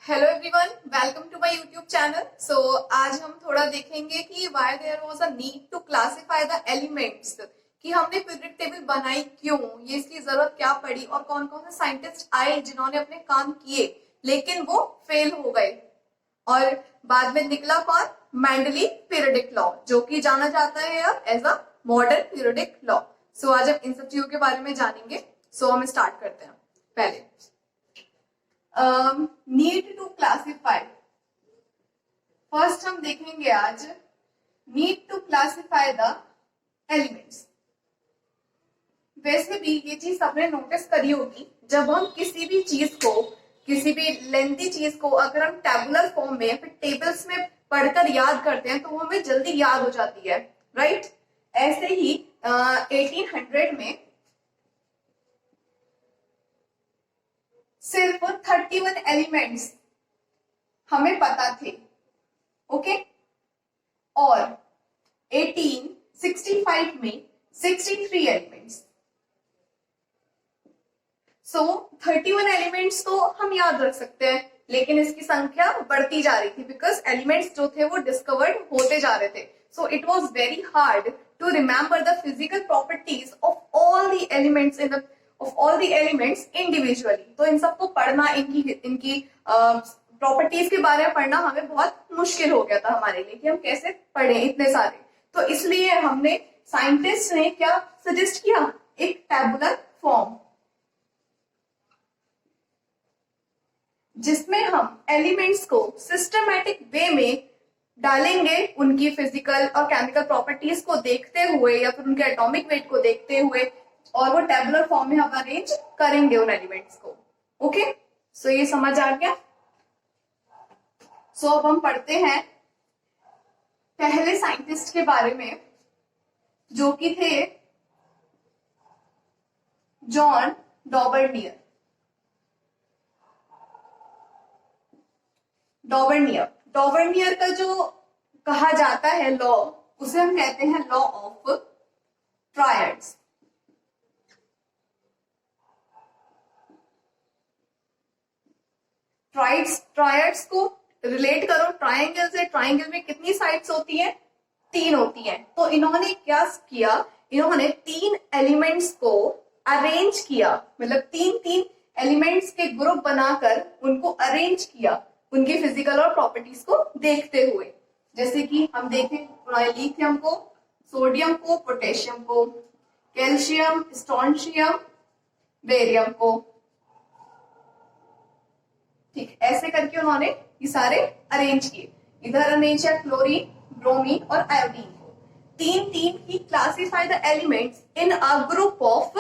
Hello everyone, welcome to my YouTube channel. So आज हम थोड़ा देखेंगे कि why there was a need to classify the elements, कि हमने पीरियोडिक टेबल बनाई क्यों, ये इसकी जरूरत क्या पड़ी और कौन कौन से साइंटिस्ट आए जिन्होंने अपने काम किए लेकिन वो फेल हो गए। और बाद में निकला कौन? मेंडली पीरियोडिक लॉ, जो कि जाना जाता है अब as a modern periodic law. So आज हम इन सब चीजों के बारे में जानेंगे। सो हम स्टार्ट करते हैं। पहले नीड टू क्लासिफाई, फर्स्ट हम देखेंगे आज need to classify the elements. वैसे भी ये चीज सबने नोटिस करी होगी, जब हम किसी भी चीज को, किसी भी लेंथी चीज को अगर हम टेबुलर फॉर्म में फिर टेबल्स में पढ़कर याद करते हैं तो वो हमें जल्दी याद हो जाती है, राइट? ऐसे ही 1800 में सिर्फ 31 एलिमेंट्स हमें पता थे, ओके? और 1865 में 63 एलिमेंट्स। सो 31 एलिमेंट्स तो हम याद रख सकते हैं, लेकिन इसकी संख्या बढ़ती जा रही थी बिकॉज एलिमेंट्स जो थे वो डिस्कवर्ड होते जा रहे थे। So it was very hard to remember the physical properties of all the elements individually. तो इन सबको पढ़ना, इनकी प्रॉपर्टीज के बारे में पढ़ना हमें बहुत मुश्किल हो गया था हमारे लिए कि हम कैसे पढ़े इतने सारे। तो इसलिए हमने, साइंटिस्ट ने क्या सजेस्ट किया? एक टेबुलर फॉर्म जिसमें हम एलिमेंट्स को सिस्टमैटिक वे में डालेंगे, उनकी फिजिकल और केमिकल प्रॉपर्टीज को देखते हुए या फिर उनके एटॉमिक वेट को देखते हुए, और वो टेबुलर फॉर्म में हम अरेंज करेंगे उन एलिमेंट्स को। ओके, सो ये समझ आ गया। सो अब हम पढ़ते हैं पहले साइंटिस्ट के बारे में, जो कि थे जॉन डॉबर्नियर। डॉबर्नियर का जो कहा जाता है लॉ, उसे हम कहते हैं लॉ ऑफ ट्रायड्स। ट्रायड्स को रिलेट करो ट्रायंगल से। ट्रायंगल में कितनी साइड्स होती हैं? 3 होती हैं। तो इन्होंने क्या किया? इन्होंने 3 एलिमेंट्स को अरेंज किया, मतलब 3 एलिमेंट्स के ग्रुप बनाकर उनको अरेंज किया उनकी फिजिकल और प्रॉपर्टीज को देखते हुए। जैसे कि हम देखें लिथियम को, सोडियम को, पोटेशियम को, कैल्शियम, स्ट्रोंशियम, बेरियम को। ठीक, ऐसे करके उन्होंने ये सारे अरेंज किए। इधर अरेंज है क्लोरीन, ब्रोमीन और आयोडीन को। 3 ही classify the elements in a group of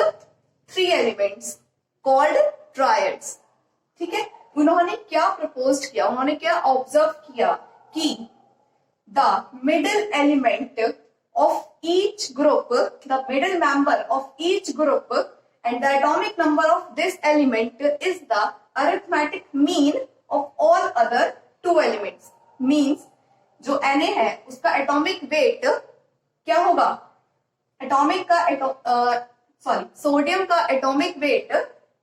3 elements called triads. ठीक है, उन्होंने क्या प्रपोज किया, उन्होंने क्या ऑब्जर्व किया कि the middle element of each group, the middle member of each group and the atomic number of this element is the arithmetic mean of all other 2 elements. Means जो Na है उसका atomic weight क्या होगा? Sodium का atomic weight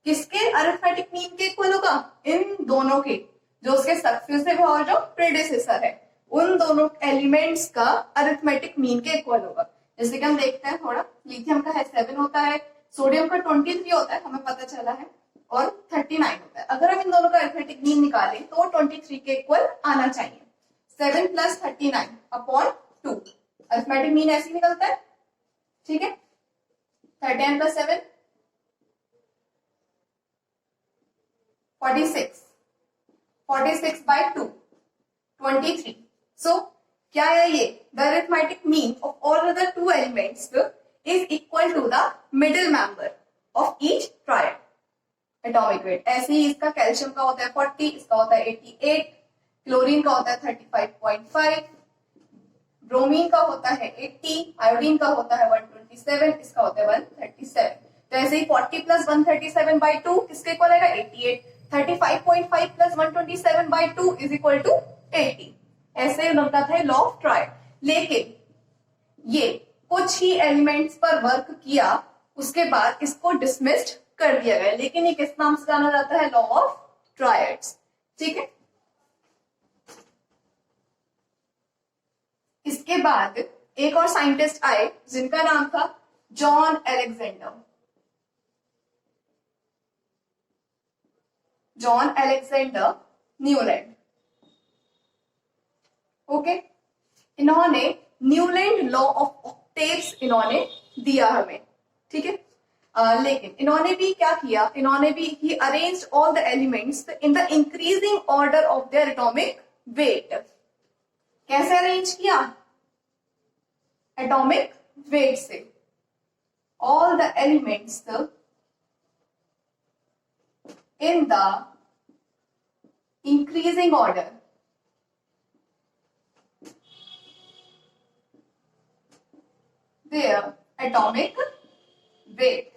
किसके arithmetic mean के equal होगा? इन दोनों के, जो उसके सक्सेसिव और जो प्रेडिसेसर है, उन दोनों एलिमेंट्स का अरिथमेटिक मीन के इक्वल होगा। जैसे कि हम देखते हैं, थोड़ा लिथियम का है 7 होता है, सोडियम का 23 होता है, हमें पता चला है, और 39 होता है। अगर हम इन दोनों का अरिथमेटिक मीन निकालें तो वो 23 के इक्वल आना चाहिए। 7 + 39 अपॉन 2, अरिथमेटिक मीन ऐसे ही निकलता है। ठीक है, 39 + 7 46/2 23। सो क्या है ये? The arithmetic mean of all other 2 elements is equal to the middle member of each triad atomic weight। ऐसे ही इसका कैल्शियम का होता है 40, इसका होता है 88, क्लोरीन का होता है 35.5, ब्रोमीन का होता है 80, आयोडीन का होता है 127, इसका होता है 137। तो ऐसे ही 40 + 137/2 किसके इक्वल आएगा? 88। 35.5 + 127/2 इज इक्वल टू 80। ऐसे बनता था लॉ ऑफ ट्रायड। लेकिन ये कुछ ही एलिमेंट्स पर वर्क किया, उसके बाद इसको डिसमिस्ड कर दिया गया। लेकिन ये किस नाम से जाना जाता है? Law of triads. ठीक है, इसके बाद एक और साइंटिस्ट आए जिनका नाम था John Alexander. John Alexander Newland. Okay, इन्होंने न्यूलैंड लॉ ऑफ ऑक्टेव्स इन्होंने दिया हमें, ठीक है। लेकिन इन्होंने भी क्या किया, इन्होंने भी ही arranged all the elements in the increasing order of their atomic weight. कैसे अरेंज किया? एटॉमिक वेट से। All the elements in the increasing order their atomic weight।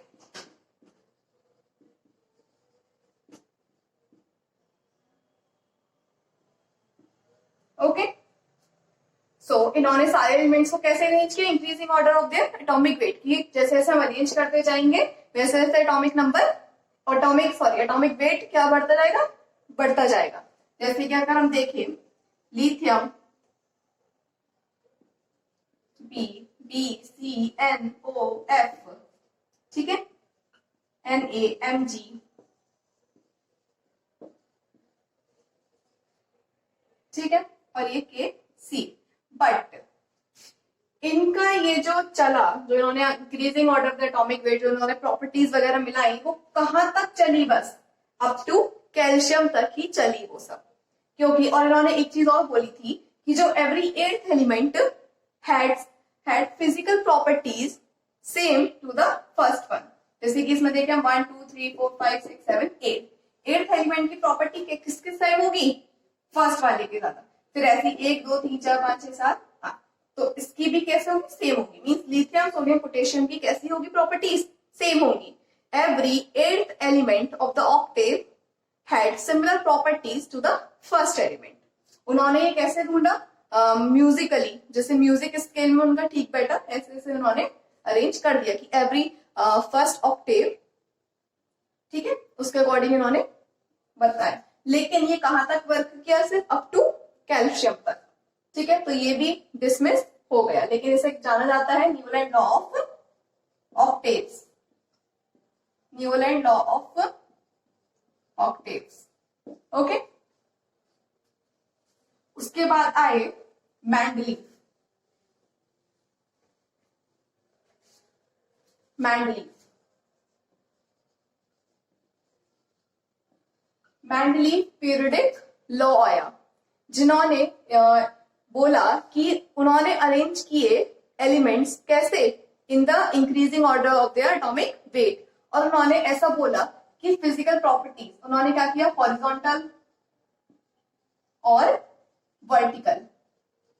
Okay, so इन्होंने सारे एलिमेंट्स को कैसे अरेंज किया? Increasing order of their atomic weight की जैसे जैसे हम अरेंज करते जाएंगे वैसे वैसे एटॉमिक वेट क्या बढ़ता जाएगा? बढ़ता जाएगा। जैसे कि अगर हम देखें लिथियम BCNOF, ठीक है, NaMg, ठीक है, और ये Kc। बट इनका ये जो चला, जो इन्होंने increasing order of the atomic wait, जो इन्होंने प्रॉपर्टीज वगैरह मिलाई, वो कहां तक चली? बस अप टू कैल्शियम तक ही चली वो सब। क्योंकि और इन्होंने एक चीज और बोली थी कि जो every eighth element had physical properties same to the first one. जैसे कि इसमें देखें हम 1 2 3 4 5 6 7 8, एट्थ एलिमेंट की प्रॉपर्टी किसके सेम होगी? फर्स्ट वाले के ज्यादा। फिर ऐसी 1 2 3 4 5 6 7, तो इसकी भी कैसे होगी? सेम होगी। मींस लिथियम सोडियम पोटेशियम की कैसी होगी? प्रॉपर्टीज सेम होगी। Every eighth element of the octave had similar properties to the first element. उन्होंने ये कैसे ढूंढा? म्यूजिकली, जैसे म्यूजिक स्केल में उनका ठीक बैठा, ऐसे ऐसे उन्होंने अरेंज कर दिया कि एवरी फर्स्ट ऑक्टेव, ठीक है, उसके अकॉर्डिंग इन्होंने बताया। लेकिन ये कहां तक वर्क किया? सिर्फ अप टू कैल्शियम तक, ठीक है। तो ये भी डिसमिस हो गया, लेकिन इसे जाना जाता है Newland law of octaves. Newland law of octaves, okay. उसके बाद आए मैंडलीफ। मैंडलीफ पीरियडिक लॉ आया, जिन्होंने बोला कि उन्होंने अरेंज किए एलिमेंट्स कैसे? इन the increasing order of their atomic wait. और उन्होंने ऐसा बोला कि फिजिकल प्रॉपर्टीज उन्होंने क्या किया? हॉरिजॉन्टल और वर्टिकल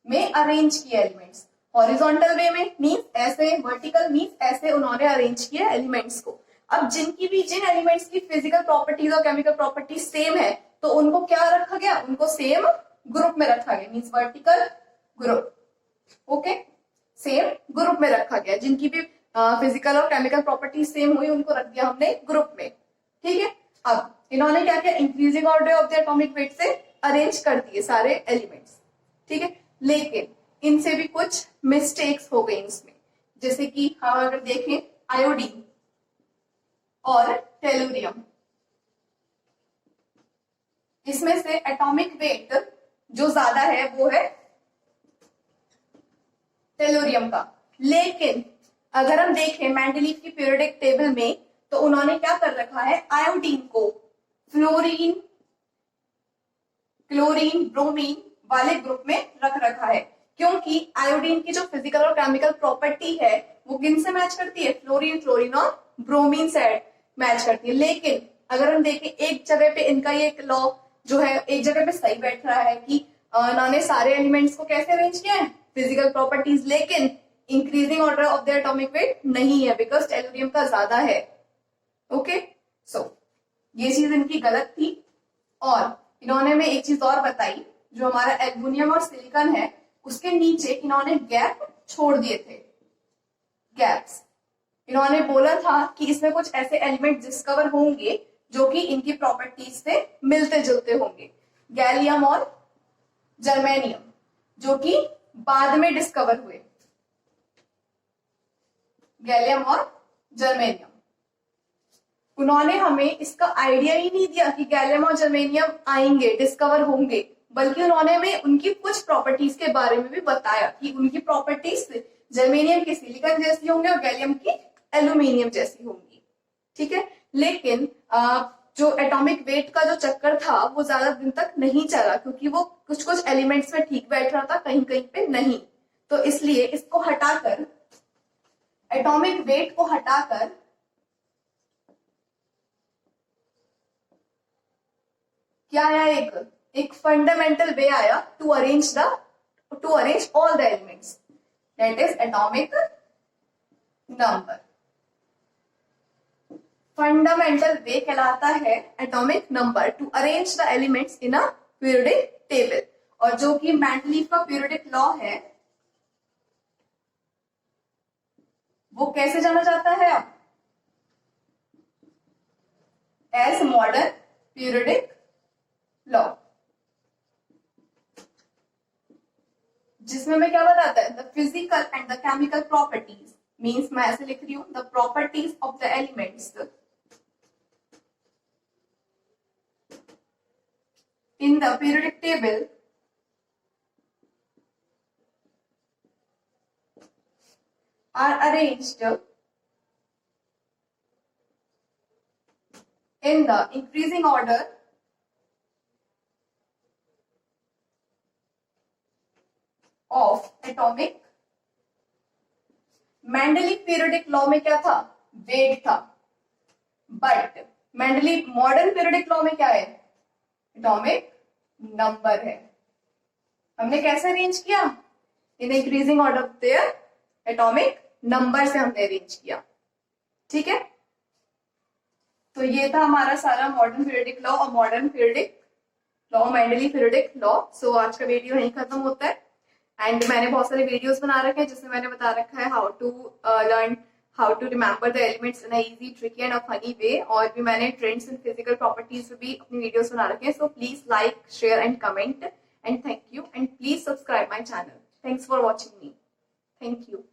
में अरेंज किए एलिमेंट्स। हॉरिजॉन्टल वे में मींस ऐसे, वर्टिकल मींस ऐसे उन्होंने अरेंज किए एलिमेंट्स को। अब जिन एलिमेंट्स की फिजिकल प्रॉपर्टीज और केमिकल प्रॉपर्टीज सेम है, तो उनको क्या रखा गया? उनको सेम ग्रुप में रखा गया, means vertical group. Okay, same group में रखा गया। जिनकी भी फिजिकल और केमिकल प्रॉपर्टीज सेम हुई उनको रख दिया हमने ग्रुप में, ठीक है। अब इन्होंने क्या किया? Increasing order of the atomic weight से अरेंज कर दिए सारे एलिमेंट्स, ठीक है। लेकिन इनसे भी कुछ मिस्टेक्स हो गई इसमें। जैसे कि हम अगर देखें आयोडीन और टेलुरियम, इसमें से एटॉमिक वेट जो ज्यादा है वो है टेलुरियम का। लेकिन अगर हम देखें मैंडलीफ की पीरियोडिक टेबल में, तो उन्होंने क्या कर रखा है? आयोडीन को फ्लोरीन, क्लोरीन, ब्रोमीन वाले ग्रुप में रख रखा है, क्योंकि आयोडीन की जो फिजिकल और केमिकल प्रॉपर्टी है वो किन से मैच करती है? फ्लोरीन, क्लोरीन और ब्रोमीन से मैच करती है। लेकिन अगर हम देखें एक जगह पे इनका ये लॉ जो है एक जगह पे सही बैठ रहा है कि इन्होंने सारे एलिमेंट्स को कैसे अरेंज किया है? Physical properties. लेकिन increasing order of the atomic weight नहीं है, बिकॉज टेलुरियम का ज्यादा है। ओके, सो ये चीज इनकी गलत थी। और इन्होंने में एक चीज और बताई, जो हमारा एल्युमिनियम और सिलिकॉन है उसके नीचे इन्होंने गैप छोड़ दिए थे, गैप्स। इन्होंने बोला था कि इसमें कुछ ऐसे एलिमेंट डिस्कवर होंगे जो कि इनकी प्रॉपर्टीज से मिलते जुलते होंगे, गैलियम और जर्मेनियम, जो कि बाद में डिस्कवर हुए, गैलियम और जर्मेनियम। उन्होंने हमें इसका आइडिया ही नहीं दिया कि गैलियम और जर्मेनियम आएंगे, डिस्कवर होंगे, बल्कि उन्होंने हमें उनकी कुछ प्रॉपर्टीज के बारे में भी बताया कि उनकी प्रॉपर्टीज जर्मेनियम की सिलिकॉन जैसी होंगी और गैलियम की एल्यूमिनियम जैसी होंगी। ठीक है, लेकिन जो एटॉमिक वेट का जो चक्कर था वो ज्यादा दिन तक नहीं चला, क्योंकि वो कुछ कुछ एलिमेंट्स में ठीक बैठ रहा था, कहीं कहीं पे नहीं। तो इसलिए इसको हटाकर, एटॉमिक वेट को हटाकर क्या आया, एक फंडामेंटल वे आया to arrange all the elements, that is atomic number. Fundamental way कहलाता है atomic number to arrange the elements in a periodic table. और जो कि मेंडलीव का पीरियोडिक लॉ है वो कैसे जाना जाता है अब, एज मॉडर्न पीरियोडिक लॉ, जिसमें मैं क्या बताता है, the physical and the chemical properties, means मैं ऐसे लिख रही हूं, the properties of the elements in the periodic table are arranged in the increasing order of atomic। Mendeleev periodic law में क्या था, वेट था, but Mendeleev modern periodic law में क्या है, एटॉमिक नंबर है। हमने कैसे अरेंज किया, in increasing order of their atomic number से हमने अरेंज किया। ठीक है, तो ये था हमारा सारा मॉडर्न पीरियोडिक लॉ और modern periodic law, Mendeleev periodic law. So आज का वीडियो यहीं खत्म होता है। एंड मैंने बहुत सारे वीडियोस बना रखे हैं जिसमें मैंने बता रखा है how to learn, how to remember the elements in a easy, tricky and a funny way. और भी मैंने ट्रेंड्स एंड फिजिकल प्रॉपर्टीज पे भी अपनी वीडियोस बना रखे हैं। So please like, share and comment and thank you, and please subscribe my channel. Thanks for watching me. Thank you.